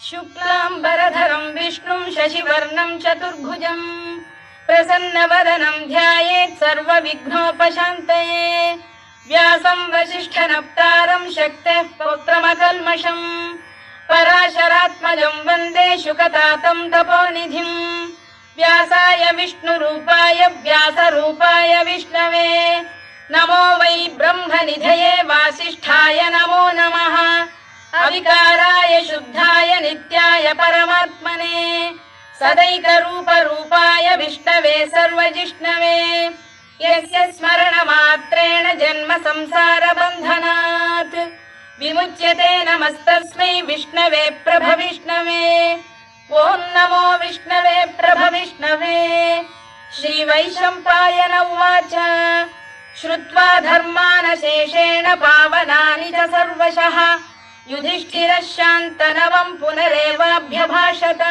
शुक्लाम्बरधरं विष्णुं शशिवर्णं चतुर्भुजं प्रसन्नवदनं ध्यायेत् सर्वविघ्नोपशान्तये। व्यासं वसिष्ठनप्तारं शक्तेः पौत्रमकल्मषं पराशरात्मजं वन्दे शुकतातं तपोनिधिं। व्यासाय विष्णुरूपाय व्यासरूपाय विष्णवे नमो वै ब्रह्मनिधये वासिष्ठाय नमो नमः। अविकाराय शुद्धाय नित्याय परमात्मने सदैकरूपरूपाय विष्णवे सर्वजिष्णवे यस्य स्मरणमात्रेण जन्म संसारबन्धनात् विमुच्यते। नमस्तस्मै विष्णवे प्रभविष्णवे। ॐ नमो विष्णवे प्रभविष्णवे। श्रीवैशम्पायन उवाच श्रुत्वा धर्मानशेषेण पावनानि च सर्वशः युधिष्ठिरः शान्तनवं पुनरेवाभ्यभाषत।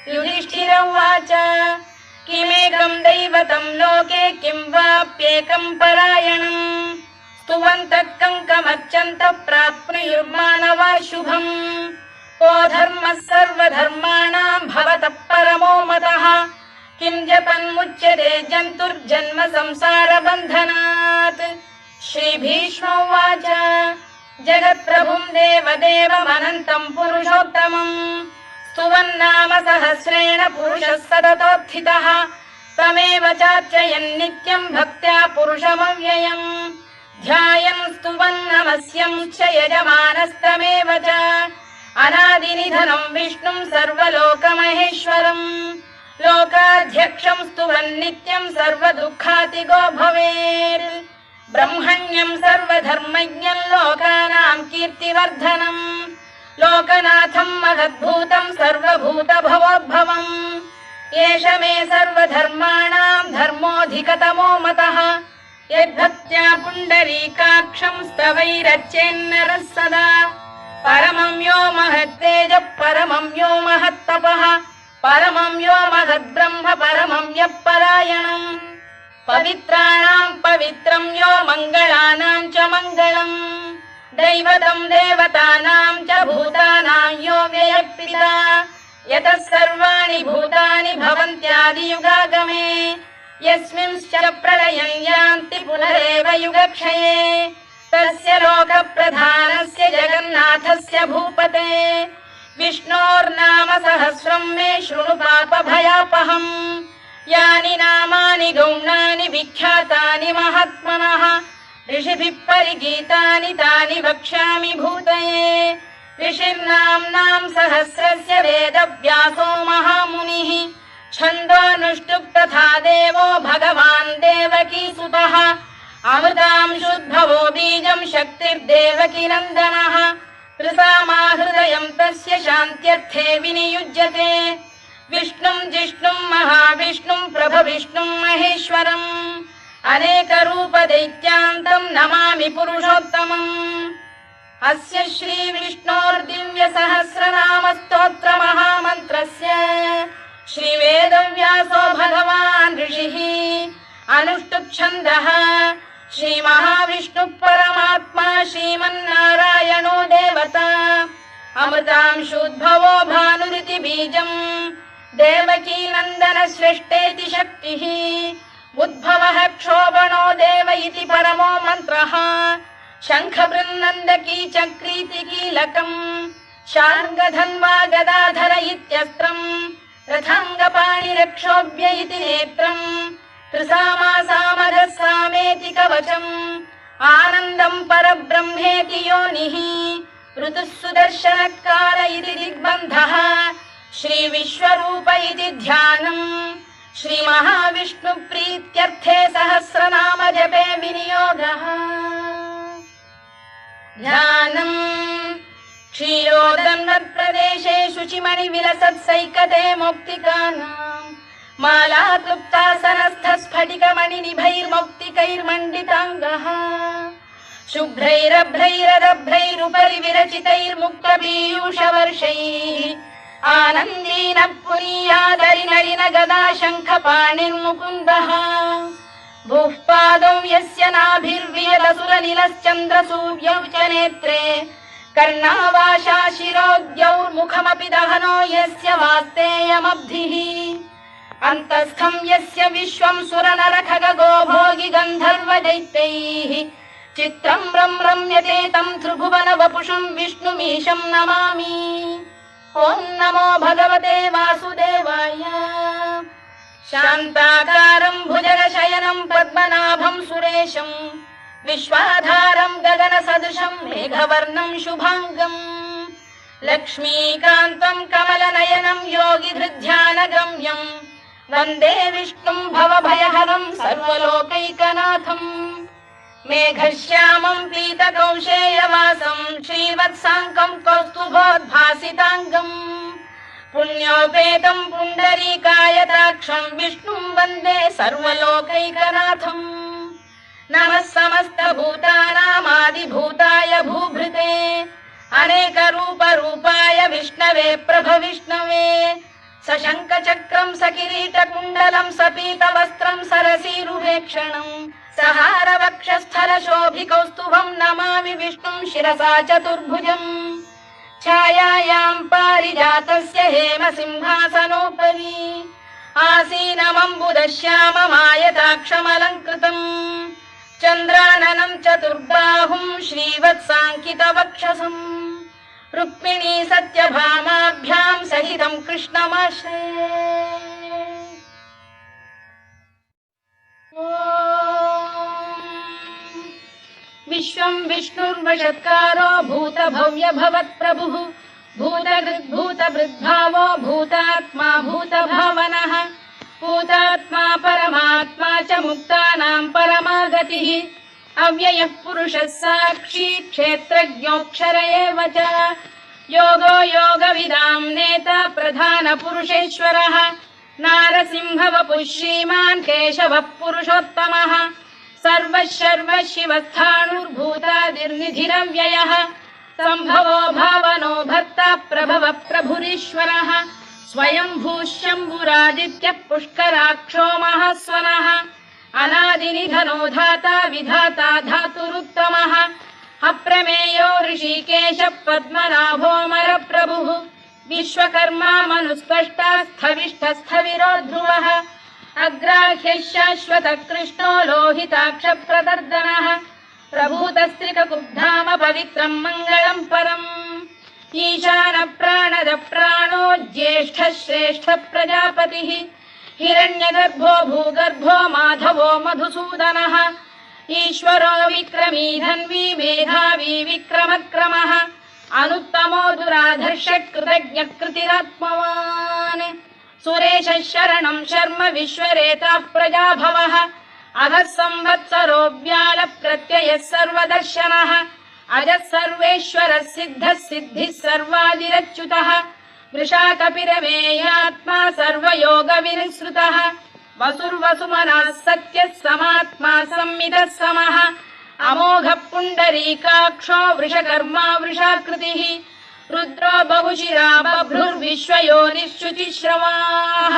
युधिष्ठिर उवाच किमेकं दैवतं लोके किं वाप्येकं परायणं स्तुवन्तः कङ्कमर्चन्तः प्राप्नुयुर्मानवा शुभम्। को धर्मः सर्वधर्माणां भवतः परमो मतः किं जपन्मुच्यते जन्तुर्जन्म संसारबन्धनात्। श्रीभीष्म उवाच जगत्प्रभुं देवदेवमनन्तं पुरुषोत्तमं स्तुवन्नाम सहस्रेण पुरुषः सततोत्थितः तमेव चार्चयन्नित्यं भक्त्या पुरुषमव्ययम् ध्यायन् स्तुवन् नमस्यं च यजमानस्तमेव च अनादिनिधनं विष्णुं सर्वलोकमहेश्वरम् लोकाध्यक्षं स्तुवन्नित्यं सर्वदुःखातिगो भवेत्। ब्रह्मण्यं सर्वधर्मज्ञं लोकानां कीर्तिवर्धनम् लोकनाथं महद्भूतं सर्वभूतभवोद्भवम् एष मे सर्वधर्माणां धर्मोऽधिकतमो मतः यद्भक्त्या पुण्डरीकाक्षं स्तवैरच्चेन्नरः सदा। परमं यो महत्तेजः परमं यो महत्तपः परमं यो महद्ब्रह्म परमं यः परायणम् पवित्राणां पवित्रं यो मङ्गलानां च मङ्गलम् दैवतं देवतानां च भूतानां यो व्ययः यतः सर्वाणि भूतानि भवन्त्यादियुगागमे यस्मिंश्च प्रलयं यान्ति पुनरेव युगक्षये तस्य लोकप्रधानस्य जगन्नाथस्य भूपते विष्णोर्नाम सहस्रं मे शृणु पापभयापहम्। यानि नामानि गौणानि विख्यातानि महात्मनः ऋषिभिः परिगीतानि तानि वक्ष्यामि भूतये। ऋषिर्नाम्नां सहस्रस्य वेदव्यासो महामुनिः छन्दोऽनुष्टुप् तथा देवो भगवान् देवकीसुतः अमृतांशुद्भवो बीजं शक्तिर्देवकी नन्दनः त्रिसामाहृदयं तस्य शान्त्यर्थे विनियुज्यते। विष्णुं जिष्णुं महाविष्णुं प्रभविष्णुं महेश्वरम् अनेकरूपदैत्यान्तं नमामि पुरुषोत्तमम्। अस्य श्रीविष्णोर्दिव्यसहस्रनामस्तोत्रमहामन्त्रस्य श्रीवेदव्यासो भगवान् ऋषिः अनुष्टुप्छन्दः श्रीमहाविष्णुः परमात्मा श्रीमन्नारायणो देवता अमृतांशुद्भवो भानुरिति बीजम् देवकी नन्दन सृष्टेति शक्तिः उद्भवः क्षोभणो देव इति परमो मन्त्रः शङ्खबृन्नन्दकी चक्रीति कीलकम् शार्ङ्गधन्वा गदाधर इत्यस्त्रम् रथाङ्गपाणिरक्षोभ्य इति नेत्रम् त्रिसामासामरः सामेति कवचम् आनन्दं परब्रह्मेति योनिः ऋतुः सुदर्शनकार इति दिग्बन्धः श्रीविश्वरूप इति ध्यानम् श्रीमहाविष्णुप्रीत्यर्थे सहस्रनाम जपे विनियोगः। ध्यानम् क्षीरोदन्वत्प्रदेशे शुचिमणिविलसत्सैकते मौक्तिकानाम् मालाक्लुप्तासनस्थस्फटिकमणिनिभैर्मौक्तिकैर्मण्डिताङ्गः शुभ्रैरभ्रैरदभ्रैरुपरि विरचितैर्मुक्तपीयूषवर्षैः आनन्दीन पुरीयादरिनलिन गदा शङ्खपाणिर्मुकुन्दः भूः पादौ यस्य नाभिर्वियदसुरनिलश्चन्द्रसूर्यौ च नेत्रे कर्णावाशा शिरोद्यौर्मुखमपि दहनो यस्य वास्तेयमब्धिः अन्तस्थं यस्य विश्वं सुरनरखगो भोगि गन्धर्वदैत्यैः चित्रं रम्यते तं त्रिभुवन वपुषं विष्णुमीशं नमामि। ॐ नमो भगवते वासुदेवाय। शान्ताकारं भुजगशयनं पद्मनाभं सुरेशं विश्वाधारं गगनसदृशं मेघवर्णं शुभाङ्गम् लक्ष्मीकान्तं कमलनयनं योगिधृध्यानगम्यं वन्दे विष्णुं भवभयहरं सर्वलोकैकनाथम्। मेघश्यामं पीतकौशेयवासं श्रीवत्साङ्कं कौस्तुभोद्भासिताङ्गम् पुण्योपेतं पुण्डरीकायताक्षं विष्णुं वन्दे सर्वलोकैकनाथम्। नमः समस्तभूतानामादिभूताय भूभृते अनेकरूपरूपाय विष्णवे प्रभविष्णवे सशङ्खचक्रं सकिरीटकुण्डलं सपीतवस्त्रं सरसीरुहेक्षणं सहारवक्षस्थलशोभिकौस्तुभं नमामि विष्णुं शिरसा चतुर्भुजम्। छायायां पारिजातस्य हेमसिंहासनोपरि आसीनमम्बुदश्याममायताक्षमलङ्कृतम् चन्द्राननं चतुर्बाहुं श्रीवत्साङ्कितवक्षसम् रुक्मिणी सत्यभामाभ्यां सहितं कृष्णमाश्रये। विश्वं विष्णुर्वषत्कारो भूतभव्य भवत्प्रभुः भूतभृद्भावो भूतात्मा भूतभावनः भूतात्मा परमात्मा च मुक्तानां परमागतिः अव्ययः पुरुषः साक्षी क्षेत्रज्ञोऽक्षर एव च योगो योगविदां नेता प्रधानपुरुषेश्वरः नारसिंहवपुः श्रीमान् केशवः पुरुषोत्तमः सर्वः शिवस्थाणुर्भूतादिर्निधिरव्ययः सम्भवो भावनो भर्ता प्रभवः प्रभुरीश्वरः स्वयंभूः शम्भुरादित्यः पुष्कराक्षो महास्वनः अनादिनिधनो धाता विधाता धातुरुत्तमः अप्रमेयो ऋषिकेशः पद्मनाभोऽमरप्रभुः विश्वकर्मा मनुस्पष्टा स्थविष्ठस्थविरो ध्रुवः अग्राह्यः शाश्वतः कृष्णो लोहिताक्षप्रदर्दनः प्रभूतस्त्रिककुब्धाम पवित्रं मङ्गलं परम् ईशानप्राणदप्राणो ज्येष्ठः श्रेष्ठः प्रजापतिः हिरण्यगर्भो भूगर्भो माधवो मधुसूदनः ईश्वरो विक्रमी धन्वी मेधावी विक्रमक्रमः अनुत्तमो दुराधर्षः कृतज्ञः कृतिरात्मवान् सुरेशः शरणं शर्म विश्वरेता प्रजाभवः अधः संवत्सरो व्यालः प्रत्ययः सर्वदर्शनः अजः सर्वेश्वरः सिद्धः सिद्धिः सर्वादिरच्युतः वृषाकपिरमेयात्मा सर्वयोगविनिसृतः वसुर्वसुमनः सत्यः समात्मा संमितः समः अमोघः पुण्डरीकाक्षो वृषकर्मा वृषाकृतिः रुद्रो बहुशिरा बभ्रुर्विश्वयोनिश्रुतिश्रवाः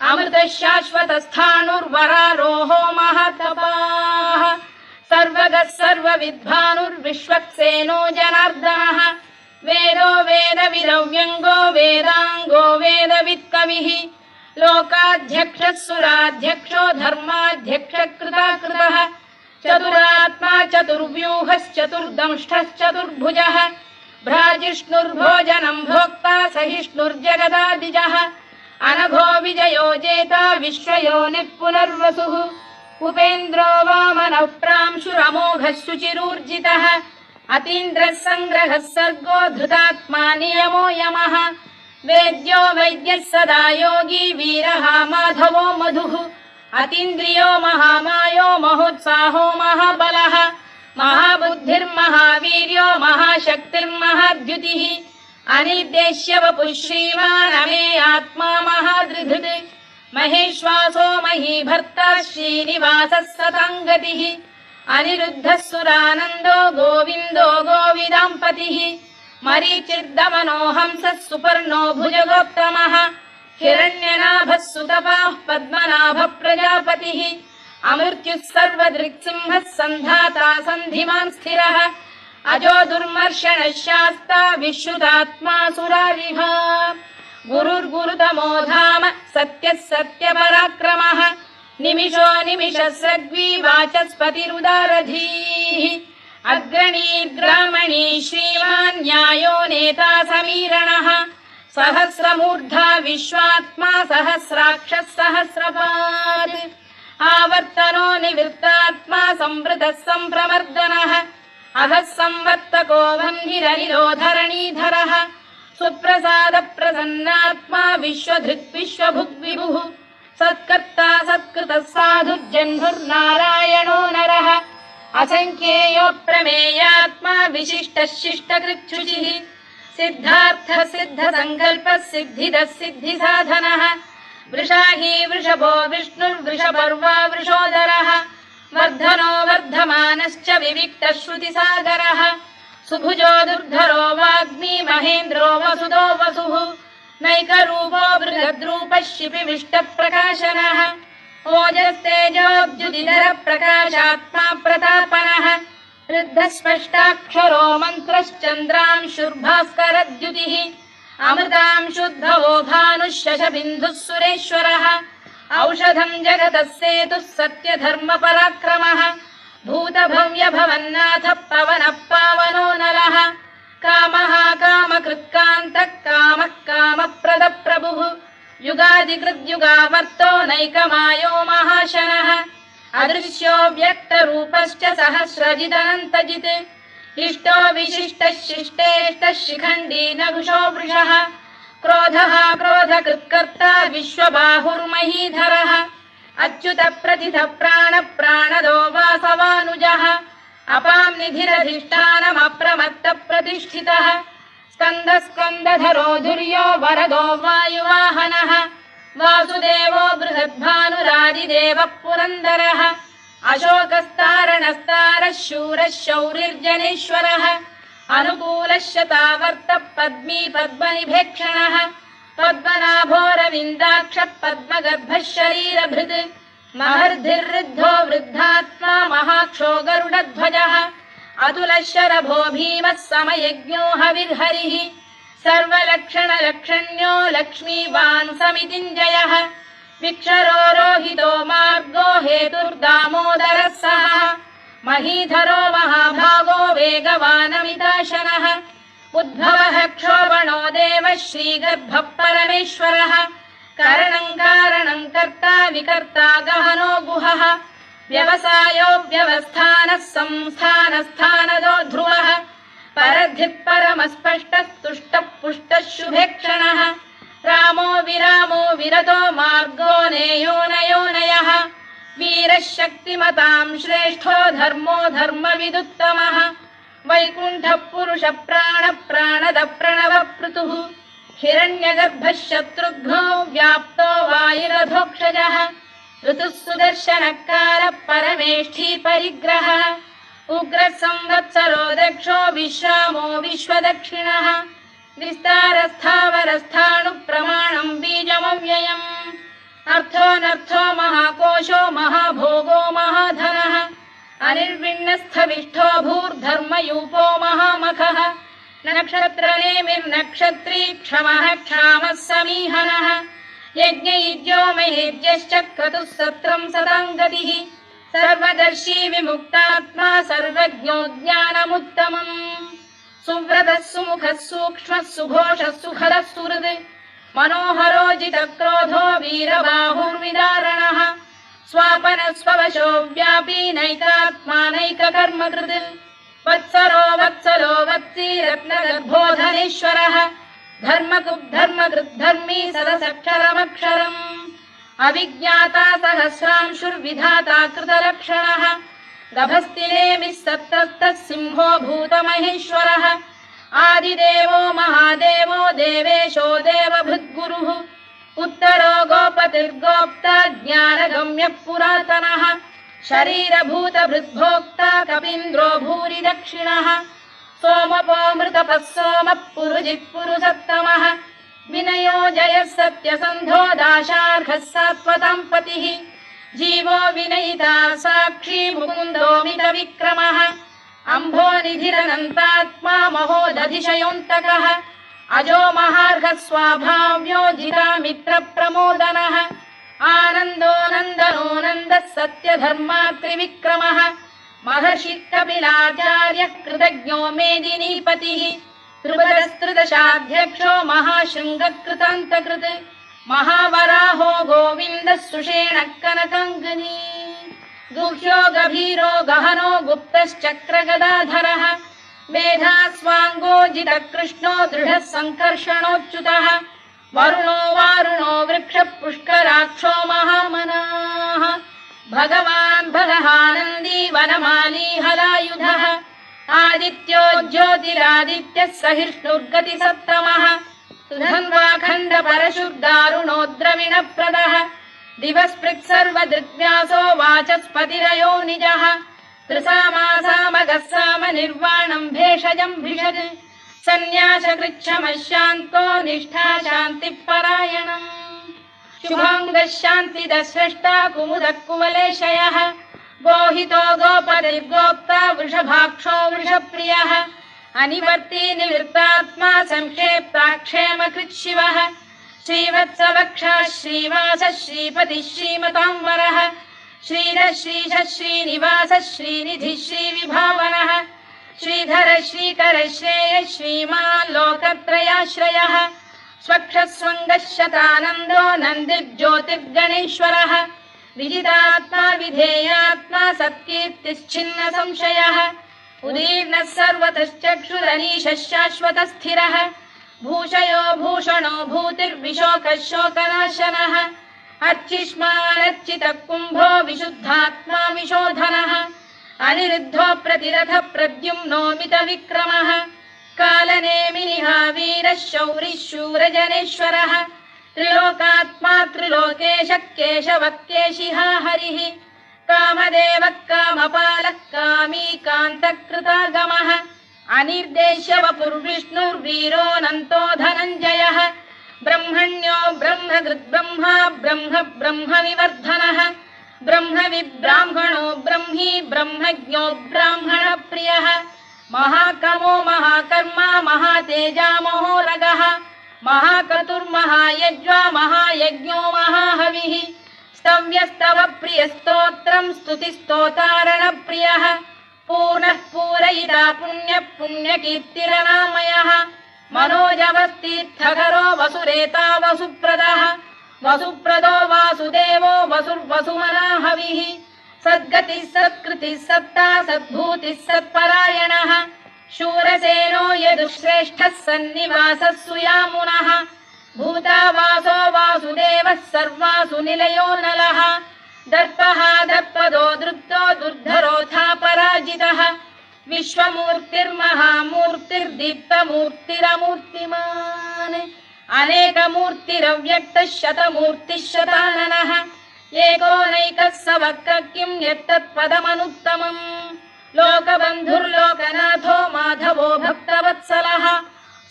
अमृतः शाश्वतस्थाणुर्वरारोहो महातपाः सर्वगः सर्वविद्भानुर्विश्वक्सेनो जनार्दनः वेदो वेदविदव्यङ्गो वेदाङ्गो वेदवित्कविः लोकाध्यक्षः सुराध्यक्षो धर्माध्यक्षः कृताकृतः चतुरात्मा चतुर्व्यूहश्चतुर्दंष्टश्चतुर्भुजः भ्राजिष्णुर्भोजनं भोक्ता सहिष्णुर्जगदादिजः अनघो विजयो जेता विश्वयोनिः पुनर्वसुः उपेन्द्रो वामनः प्रांशुरमोघः शुचिरूर्जितः अतीन्द्रः सङ्ग्रहः सर्गो धृतात्मा नियमो यमः वेद्यो वैद्यः सदा योगी वीरः माधवो मधुः अतीन्द्रियो महामायो महोत्साहो महाबलः महाबुद्धिर्महावीर्यो महाशक्तिर्महाद्युतिः अनिर्देश्य वपुः श्रीमान् अमे आत्मा महाधृधृत् महेश्वासो महीभर्ता श्रीनिवासः सताङ्गतिः अनिरुद्धः सुरानन्दो गोविन्दो गोविदाम्पतिः मरीचिर्दमनो हंसः सुपर्णो भुजगोत्तमः हिरण्यनाभः सुतपाः पद्मनाभः प्रजापतिः अमृत्युः सर्वदृक्सिंहः सन्धाता सन्धिमान् स्थिरः अजो दुर्मर्षणः शास्ता विश्रुतात्मा सुरारिः गुरुर्गुरुतमो धाम सत्यः सत्यपराक्रमः निमिषो निमिषस्रग्वी वाचस्पतिरुदारधीः अग्रणीर्ग्रामणी श्रीमान् न्यायो नेता समीरणः सहस्रमूर्धा विश्वात्मा सहस्राक्षः सहस्रपात् आवर्तनो निवृत्तात्मा संवृतः सम्प्रमर्दनः अधः संवर्तको वह्निरनिरोधरणीधरः सुप्रसाद प्रसन्नात्मा विश्वधृक् विश्वभुग्विभुः सत्कर्ता सत्कृतः साधुर्जह्नुर्नारायणो नरः असंख्येयो प्रमेयात्मा विशिष्टः शिष्टकृच्छुचिः सिद्धार्थः सिद्धसङ्कल्पः सिद्धिदः सिद्धिसाधनः वृषाही वृषभो विष्णुर्वृषपर्वा वृषोदरः वर्धनो वर्धमानश्च विविक्तः श्रुतिसागरः सुभुजो दुर्धरो वाग्मी महेन्द्रो वसुदो वसुः नैकरूपो बृहद्रूपः शिपिविष्टप्रकाशनः ओजस्तेजोद्युतिधर प्रकाशात्मा प्रतापनः वृद्धस्पष्टाक्षरो मन्त्रश्चन्द्रांशुर्भास्करद्युतिः अमृतांशुद्धवो भानुः शशबिन्दुः सुरेश्वरः औषधम् जगतः सेतुः सत्यधर्मपराक्रमः भूतभव्यभवन्नाथः पवनः पावनो नरः कामः कामकृत्कान्तः कामः कामप्रदः प्रभुः युगादिकृद्युगावर्तो नैकमायो महाशनः अदृश्यो व्यक्तरूपश्च सहस्रजिदनन्तजित् इष्टो विशिष्टः शिष्टेष्टः शिखण्डी नघुषो वृषः क्रोधः क्रोधकृत्कर्ता विश्वबाहुर्महीधरः अच्युत प्रतिथ प्राण प्राणदो वासवानुजः अपां निधिरधिष्ठानमप्रमत्त प्रतिष्ठितः स्कन्द स्कन्दधरो धुर्यो वरदो वायुवाहनः वासुदेवो बृहद्भानुरादिदेवः पुरन्दरः अशोकस्तारणस्तारः शूरः शौरिर्जनेश्वरः अनुकूलः शतावर्तः पद्मी पद्मनिभेक्षणः पद्मनाभोरविन्दाक्षः पद्मगर्भः शरीरभृत् महर्धिर्वृद्धो वृद्धात्मा महाक्षो गरुडध्वजः अतुलः शरभो भीमः समयज्ञो हविर्हरिः सर्वलक्षणलक्षण्यो लक्ष्मीवान् समितिञ्जयः विक्षरो रोहितो मार्गो हेतुर्दामोदरः सः महीधरो महाभागो वेगवानमिताशनः उद्भवः क्षोभणो देवः श्रीगर्भः परमेश्वरः करणम् कारणम् कर्ता विकर्ता गहनो गुहः व्यवसायो व्यवस्थानः संस्थानस्थानदो ध्रुवः परद्धिः परमस्पष्टः तुष्टः पुष्टः शुभेक्षणः रामो विरामो विरतो मार्गो नेयोनयोनयः वीरः शक्तिमताम् श्रेष्ठो धर्मो धर्मविदुत्तमः वैकुण्ठः पुरुष प्राण प्राणद प्रणव पृतुः हिरण्यगर्भः शत्रुघ्नो व्याप्तो वायुरधोक्षजः ऋतुः सुदर्शनकारः परमेष्ठी परिग्रहः उग्रः संवत्सरो दक्षो विश्रामो विश्वदक्षिणः विस्तारस्थावरस्थाणुः प्रमाणम् बीजमव्ययम् अर्थोऽनर्थो महाकोशो महाभोगो महाधनः अनिर्विण्णस्थविष्ठो भूर्धर्मयूपो महामखः नक्षत्रनेमिर्नक्षत्री क्षमः क्षामः समीहनः यज्ञयुज्यो महेज्यश्च क्रतुः सत्रम् सदाम् गतिः सर्वदर्शी विमुक्तात्मा सर्वज्ञो ज्ञानमुत्तमम् सुव्रतः सुमुखः सूक्ष्मः सुघोषः सुखदः सुहृद् मनोहरो जितक्रोधो वीरबाहुर्विदारणः स्वापनः स्ववशो व्यापी नैकात्मा नैककर्मकृत् वत्सरो वत्सलो वत्सी रत्नगर्भोधनेश्वरः धर्मकृद्धर्मी सदसक्षरमक्षरम् अविज्ञाता सहस्रांशुर्विधाता कृतलक्षणः गभस्तिनेमिः सत्तस्तः सिंहो भूतमहेश्वरः आदिदेवो महादेवो देवेशो देवभृद्गुरुः उत्तरो गोपतिर्गोप्ता ज्ञानगम्यः पुरातनः शरीरभूतभृद्भोक्ता कपीन्द्रो भूरि दक्षिणः सोमपोऽमृतपः सोमः पुरुजित् पुरुषत्तमः विनयो जयः सत्यसन्धो दाशार्हः सात्वताम् पतिः जीवो विनयिता साक्षी मुकुन्दो मितविक्रमः अम्भोनिधिरनन्तात्मा महोदधिशयोऽन्तकः अजो महार्घः स्वाभाव्यो जितामित्रप्रमोदनः आनन्दो नन्दनो नन्दः सत्यधर्मा त्रिविक्रमः महर्षि कपिलाचार्यः कृतज्ञो मेदिनीपतिः त्रिपदस्त्रिदशाध्यक्षो महाशृङ्गकृतान्तकृत् महावराहो गोविन्दः सुषेणः कनकाङ्गनी गुह्यो गभीरो गहनो गुप्तश्चक्रगदाधरः मेधास्वाङ्गो जितकृष्णो दृढः सङ्कर्षणोच्युतः वरुणो वारुणो वृक्षः पुष्कराक्षो महामनाः भगवान् भगहानन्दी वनमाली हलायुधः आदित्यो ज्योतिरादित्यः सहिष्णुर्गतिसत्तमः सुधन्वाखण्ड परशुर्दारुणो द्रविणप्रदः दिवस्पृक् सर्वदृग्व्यासो वाचस्पतिरयो निजः त्रिसामासामगः साम निर्वाणम् भेषजम् भिषज सन्न्यासकृच्छमः शान्तो निष्ठा शान्तिः परायणम् शुभाङ्गः शान्तिदः स्रष्टा कुमुदः कुवलेशयः गोहितो गोपतिर्गोप्ता वृषभाक्षो वृषप्रियः अनिवर्ती निवृत्तात्मा संक्षेप्ताक्षेमकृत् शिवः श्रीवत्सवक्षः श्रीवासः श्रीपतिः श्रीमताम्बरः श्रीधः श्रीशः श्रीनिवासः श्रीनिधिः श्रीविभावनः श्रीधर श्रीकर श्रेयः श्रीमान् लोकत्रयाश्रयः स्वक्षः स्वङ्गः शतानन्दो नन्दिर्ज्योतिर्गणेश्वरः विजितात्मा विधेयात्मा सत्कीर्तिश्चिन्न संशयः उदीर्णः सर्वतश्चक्षुरनीशः शाश्वतस्थिरः भूषयो भूषणो भूतिर्विशोकः शोकनाशनः अर्चिष्मानर्चितः कुम्भो विशुद्धात्मा विशोधनः अनिरुद्धो प्रतिरथः प्रद्युम्नो मितविक्रमः कालनेमिनिः वीरः शौरिः शूरजनेश्वरः त्रिलोकात्मा त्रिलोकेशः केशवः केशिहा हरिः कामदेवः कामपालः कामी कान्तकृतागमः अनिर्देश्य वपुर्विष्णुर्वीरोऽनन्तो धनञ्जयः ब्रह्मण्यो ब्रह्मकृद्ब्रह्मा ब्रह्म ब्रह्मविवर्धनः ब्रह्मविब्राह्मणो ब्रह्मी ब्रह्मज्ञो ब्राह्मणप्रियः महाकमो महाकर्मा महातेजा महोरगः महाक्रतुर्महायज्वा महायज्ञो महाहविः स्तव्यस्तव प्रियस्तोत्रम् स्तुतिस्तोतारणप्रियः पूर्णः पूरयिता पुण्यः पुण्यकीर्तिरनामयः मनोजवस्तीर्थकरो वसुरेता वसुप्रदः वसुप्रदो वासुदेवो वसुर्वसुमनाहविः सद्गतिः सत्कृतिः सत्ता सद्भूतिः सत्परायणः शूरसेनो यदुश्रेष्ठः सन्निवासः सुयामुनः भूतावासो वासुदेवः सर्वासु निलयो नलः दर्पः दर्पदो दृप्तो दुर्धरोऽथा पराजितः विश्वमूर्तिर्महामूर्तिर्दीप्तमूर्तिरमूर्तिमान् अनेकमूर्तिरव्यक्तः शतमूर्तिः शताननः एकोनैकः स वक्र किं यत्तत्पदमनुत्तमम् लोकबन्धुर्लोकनाथो माधवो भक्तवत्सलः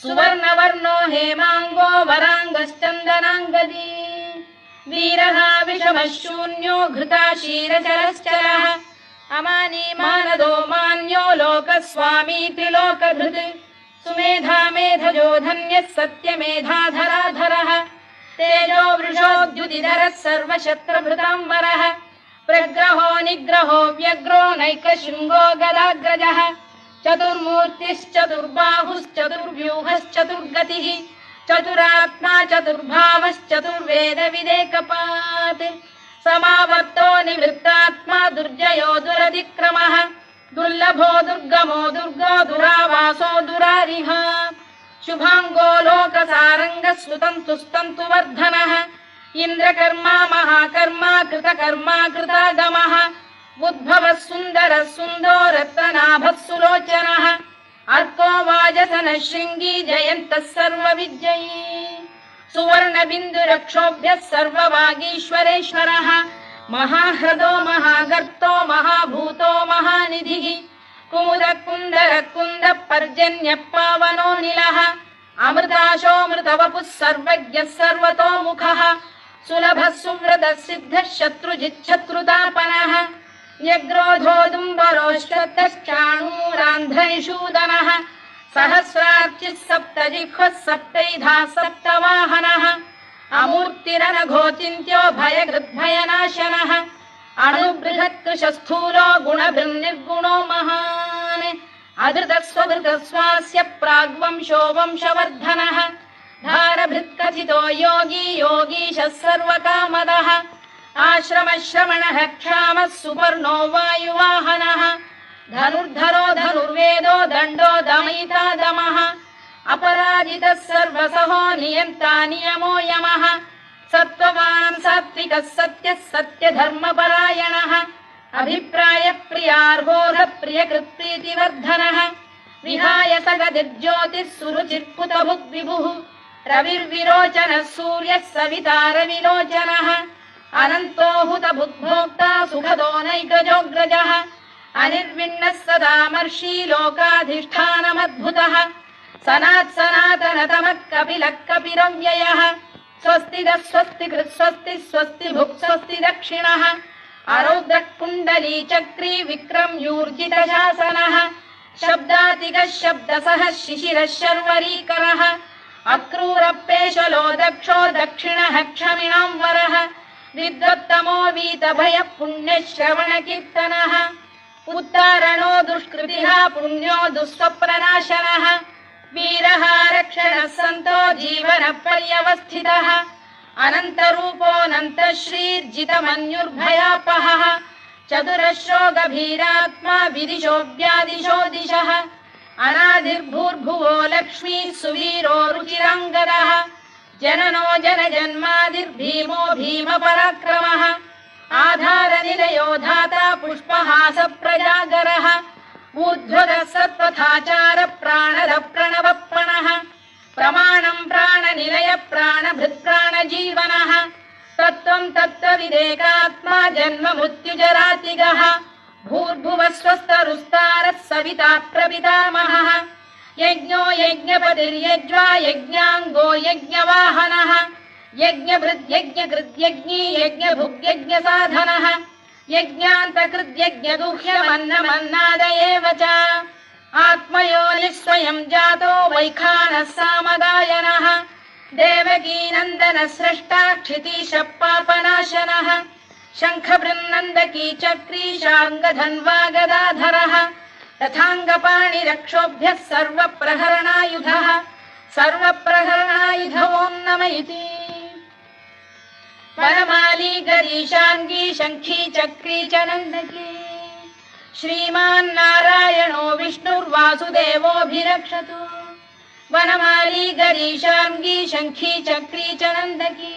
सुवर्णवर्णो हेमाङ्गो वराङ्गश्चन्दनाङ्गदी वीरः विषमः शून्यो घृता क्षीरचरश्चरः अमानी मानदो मान्यो लोकस्वामी त्रिलोकधृत् सुमेधा मेधजो धन्यः सत्यमेधाधराधरः तेजो वृषोद्युतिधरः सर्वशत्रभृताम्बरः प्रग्रहो निग्रहो व्यग्रो नैकशृङ्गो गदाग्रजः चतुर्मूर्तिश्चतुर्बाहुश्चतुर्व्यूहश्चतुर्गतिः चतुरात्मा चतुर्भावश्चतुर्वेदविदेकपात् समावर्तो निवृत्तात्मा दुर्जयो दुरतिक्रमः दुर्लभो दुर्गमो दुर्गो दुरावासो दुरारिः शुभाङ्गो लोकसारङ्गः स्तुतन्तु वर्धनः इन्द्रकर्मा महाकर्मा कृतकर्मा कृतागमः उद्भवः सुन्दरः सुन्दो रत्ननाभः सुलोचनः अर्को वाजसनः शृङ्गी जयन्तः सर्वविजयी सुवर्णबिन्दुरक्षोभ्यः सर्ववागीश्वरेश्वरः महाह्रदो महागर्तो महाभूतो महानिधिः कुमुदकुन्दरकुन्दः पर्जन्यः पावनो निलः अमृताशोऽमृतवपुः सर्वज्ञः सर्वतोमुखः सुलभः सुव्रतः सिद्धः शत्रुजिच्छत्रुतापनः न्यग्रोधोदुम्बरोश्वतश्चाणूरान्ध्रैषूदनः सहस्रार्चिः सप्तजिह्वः सप्तैधा सप्तवाहनः अमूर्तिरनघोचिन्त्यो भयकृद्भयनाशनः अणुबृहत्कृशस्थूलो गुणभिर्निर्गुणो महान् अधृतस्वधृतस्वास्य प्राग्वंशो वंशवर्धनः धारभृत्कथितो योगी योगीशः सर्वकामदः आश्रमश्रमणः क्षामः सुपर्णो वायुवाहनः धनुर्धरो धनुर्वेदो दण्डो दमयिता दमः अपराजितः सर्वसहो नियन्ता नियमो यमः सत्त्ववान् सात्विकः सत्यः सत्यधर्मपरायणः अभिप्रायप्रियार्होरः प्रियकृत्प्रीतिवर्धनः विहाय सगतिर्ज्योतिः सुरुचिर्पुतभुग्विभुः रविर्विरोचनः सूर्यः सविता रविलोचनः अनन्तो हुतभुग्भोक्ता सुखदो नैकजोऽग्रजः अनिर्विण्णः सदामर्षी लोकाधिष्ठानमद्भुतः सनातनतमः कपिलः कपिरव्ययः स्वस्तिदः स्वस्तिकृत् स्वस्ति स्वस्ति भुक् स्वस्ति दक्षिणः आरौद्रः कुण्डली चक्री विक्रम्यूर्जितशासनः शब्दातिगः शब्दसः शिशिरः शर्वरीकरः अक्रूरपेशलो दक्षो दक्षिणः क्षमिणां वरः विद्वत्तमो वीतभयः पुण्यश्रवणकीर्तनः उत्तारणो दुष्कृतिः पुण्यो दुःस्वप्ननाशनः वीरः रक्षणः सन्तो जीवनपर्यवस्थितः अनन्तरूपोऽनन्तश्रीर्जितमन्युर्भयापहः चतुरश्रो गभीरात्मा विदिशो व्यादिशो दिशः अनादिर्भूर्भुवो लक्ष्मी सुवीरो रुचिराङ्गदः जननो जनजन्मादिर्भीमो भीमपराक्रमः आधारनिलयो धाता पुष्पहास प्रजागरः ऊर्ध्वगः सत्पथाचार प्राणद प्रणवप्रणः प्रमाणं प्राणनिलय प्राणभृत्प्राणजीवनः तत्त्वं तत्त्वविदेकात्मा जन्म मृत्युजरातिगः भूर्भुवः स्वस्तरुस्तारः सविता प्रपितामहः यज्ञो यज्ञपतिर्यज्वा यज्ञाङ्गो यज्ञवाहनः यज्ञभृद्यज्ञकृद्यज्ञी यज्ञभुग्यज्ञसाधनः यज्ञान्तकृद्यज्ञदुह्यमन्नमन्नाद एव च आत्मयोनिः स्वयं जातो वैखानः सामगायनः देवकीनन्दनः स्रष्टा क्षितीशः पापनाशनः शङ्खबृन्नन्दकी चक्री शार्ङ्गधन्वा गदाधरः रथाङ्गपाणिरक्षोभ्यः सर्वप्रहरणायुधः सर्वप्रहरणायुध ॐ नम इति वनमाली गरीशाङ्गी शङ्खी चक्री च नन्दकी श्रीमान्नारायणो विष्णुर्वासुदेवोऽभिरक्षतु वनमाली गरीशाङ्गी शङ्खी चक्री च नन्दकी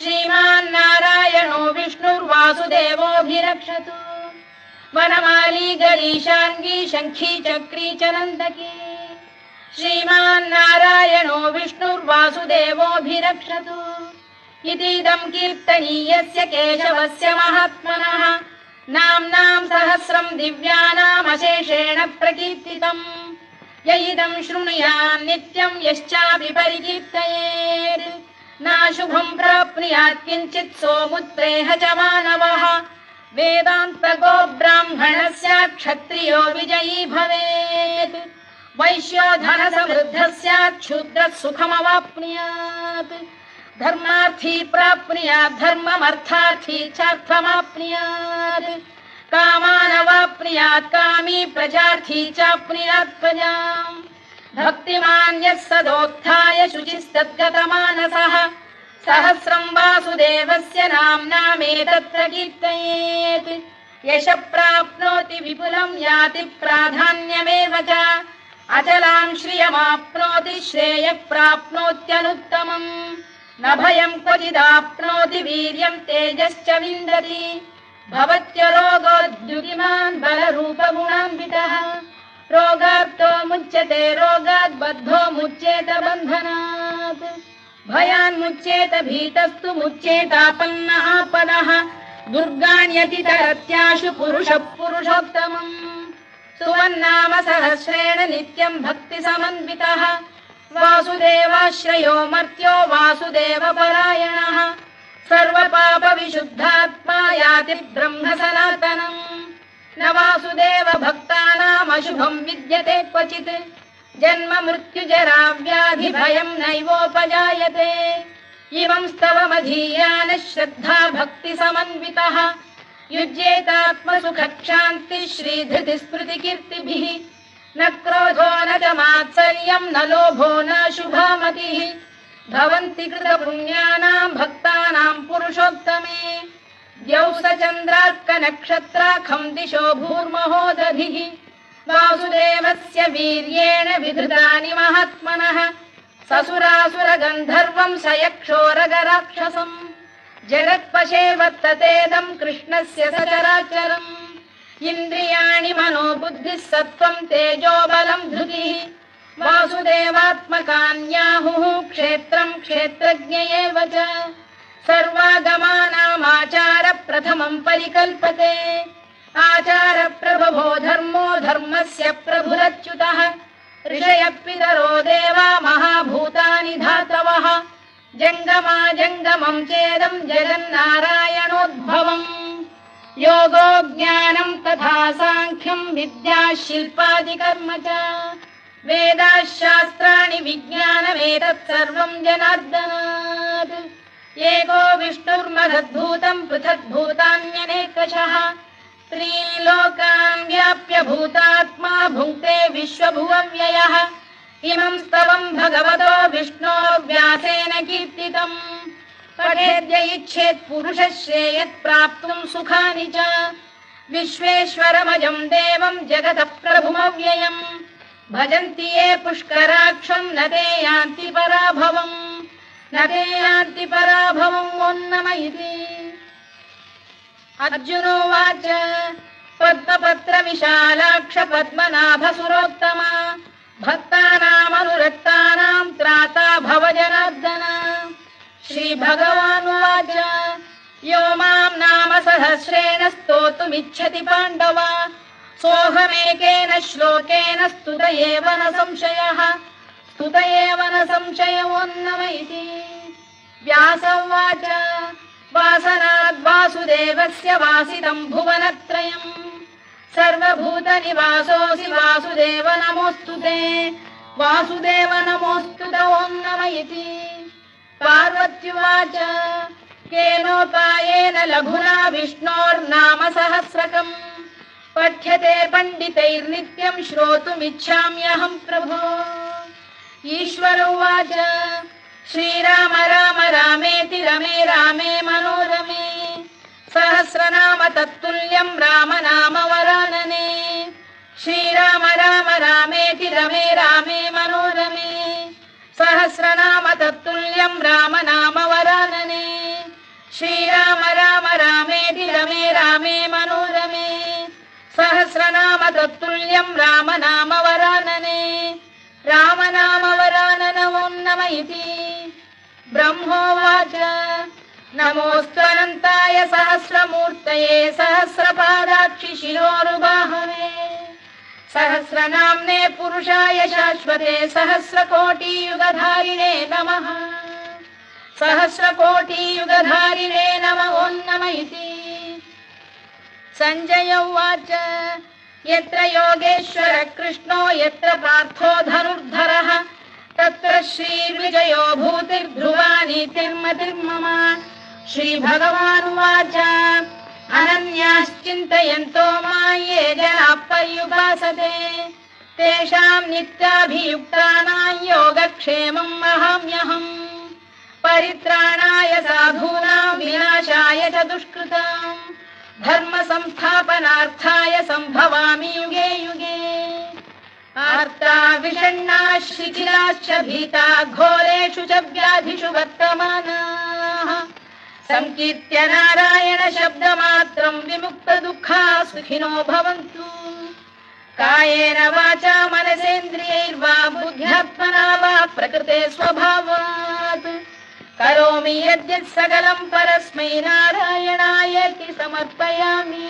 श्रीमान्नारायणो विष्णुर्वासुदेवोऽभिरक्षतु वनमाली गरीशाङ्गी शङ्खी चक्री च नन्दकी श्रीमान्नारायणो विष्णुर्वासुदेवोऽभिरक्षतु इतीदं कीर्तनीयस्य केशवस्य महात्मनः नाम्नां सहस्रं दिव्यानामशेषेण प्रकीर्तितम् य इदं शृणुयात् नित्यं यश्चापि परिकीर्तयेत् नाशुभं प्राप्नुयात् किञ्चित् सोमुत्रेह च मानवः वेदान्तको ब्राह्मणः स्यात् क्षत्रियो विजयी भवेत् वैश्यो धनसमृद्धः स्यात् शूद्रः सुखमवाप्नुयात् धर्मार्थी प्राप्नुयात् धर्ममर्थार्थी चार्थमाप्नुयात् कामानवाप्नुयात् कामी प्रजार्थी चाप्नुयात् प्रजाम् भक्तिमान् यः सदोत्थाय शुचिस्तद्गतमानसः सहस्रं वासुदेवस्य नाम्नामेतत्र कीर्तयेत् यशः प्राप्नोति विपुलं याति प्राधान्यमेव च अचलां श्रियमाप्नोति श्रेयः प्राप्नोत्यनुत्तमम् न भयं क्वचिदाप्नोति वीर्यं तेजश्च विन्दति भवत्यरोगोद्युतिमान् बलरूपगुणान्वितः रोगार्तो मुच्यते रोगात् बद्धो मुच्येत बन्धनात् भयान्मुच्येत भीतस्तु मुच्येतापन्न आपदः दुर्गाण्यतितरत्याशु पुरुषः पुरुषोत्तमम् सुवन्नाम सहस्रेण नित्यं भक्तिसमन्वितः वासुदेवाश्रयो मर्त्यो वासुदेवपरायणः सर्वपापविशुद्धात्मा याति ब्रह्म सनातनम् न वासुदेव भक्तानामशुभं विद्यते क्वचित् जन्म मृत्युजरा व्याधि भयं नैवोपजायते इमं स्तवमधीयानः श्रद्धा भक्ति समन्वितः युज्येतात्मसुखक्षान्तिः श्रीधृतिस्मृतिकीर्तिभिः न क्रोधो न च मात्सर्यं न लोभो न शुभामतिः भवन्ति कृतपुण्यानां भक्तानां पुरुषोत्तमे द्यौसचन्द्रार्कनक्षत्राखं दिशो भूर्महोदधिः वासुदेवस्य वीर्येण विधृतानि महात्मनः ससुरासुरगन्धर्वं स यक्षोरगराक्षसम् जगत्पशे वर्ततेदं कृष्णस्य सचराचरम् इन्द्रियाणि मनो बुद्धिः सत्त्वं तेजो बलं धृतिः वासुदेवात्मकान्याहुः क्षेत्रं क्षेत्रज्ञ एव च सर्वागमानामाचार प्रथमं परिकल्पते आचार प्रभवो धर्मो धर्मस्य प्रभुरच्युतः ऋषयः पितरो देवा महाभूतानि धातवः जङ्गमा जङ्गमं चेदं जगन्नारायणोद्भवम् योगो ज्ञानं तथा साङ्ख्यं विद्या शिल्पादिकर्म च वेदाः शास्त्राणि विज्ञानमेतत् सर्वं जनार्दनात् एको विष्णुर्महद्भूतं पृथग्भूतान्यनेकशः त्रीन् लोकान् व्याप्य भूतात्मा भुङ्क्ते विश्वभुवव्ययः इमं स्तवं भगवतो विष्णोर्व्यासेन कीर्तितम् पठेद्य इच्छेत् पुरुषः श्रेयत् प्राप्तुं सुखानि च विश्वेश्वरमजं देवं जगतः प्रभुमव्ययम् भजन्ति ये पुष्कराक्षं न ते यान्ति पराभवम् न ते यान्ति पराभवम् ओन्नम इति अर्जुनोवाच पद्मपत्र विशालाक्ष पद्मनाभसुरोत्तमा भक्तानामनुरक्तानां त्राता भव जनार्दन श्रीभगवानुवाच यो मां नाम सहस्रेण स्तोतुमिच्छति पाण्डव सोऽहमेकेन श्लोकेन स्तुत एव न संशयोऽन्नम इति व्यास उवाच वासनाद् वासुदेवस्य वासितं भुवनत्रयम् सर्वभूतनिवासोऽसि वासुदेव नमोऽस्तु ते वासुदेव नमोऽस्तु ते ओन्नम इति पार्वत्युवाच केनोपायेन लघुना विष्णोर्नाम सहस्रकम् पठ्यते पण्डितैर्नित्यं श्रोतुमिच्छाम्यहं प्रभो ईश्वर उवाच श्रीराम राम रामेति रमे रामे मनोरमे सहस्रनाम तत्तुल्यं राम नाम वरानने श्रीराम राम रामेति रमे रामे मनोरमे सहस्रनाम तत्तुल्यं राम नाम वरानने श्रीराम राम रामेति रमे रामे मनोरमे सहस्रनाम तत्तुल्यं राम नाम वरानने राम नाम वरानन ओन्नम इति ब्रह्मोवाच नमोऽस्त्वनन्ताय सहस्रमूर्तये सहस्रपादाक्षि शिरोरुबाहवे सहस्रनाम्ने पुरुषाय शाश्वते सहस्रकोटियुगधारिणे नमः सहस्रकोटियुगधारिणे नमः ओन्नम इति सञ्जय उवाच यत्र योगेश्वर कृष्णो यत्र पार्थो धनुर्धरः तत्र श्रीर्विजयो भूतिर्ध्रुवा नीतिर्मतिर्मम श्रीभगवानुवाच अनन्याश्चिन्तयन्तो मां ये जनाः पर्युपासते तेषां नित्याभियुक्तानां योगक्षेमं वहाम्यहम् परित्राणाय साधूनां विनाशाय च दुष्कृतां धर्म संस्थापनार्थाय सम्भवामि युगे युगे आर्ता विषण्णाः शिथिलाश्च भीता घोरेषु च व्याधिषु वर्तमानाः संकीर्त्य नारायण शब्दमात्रं विमुक्तदुःखाः सुखिनो भवन्तु कायेन वाचा मनसेन्द्रियैर्वा बुद्ध्यात्मना वा प्रकृते स्वभावात् करोमि यद्यत् सकलं परस्मै नारायणायेति समर्पयामि।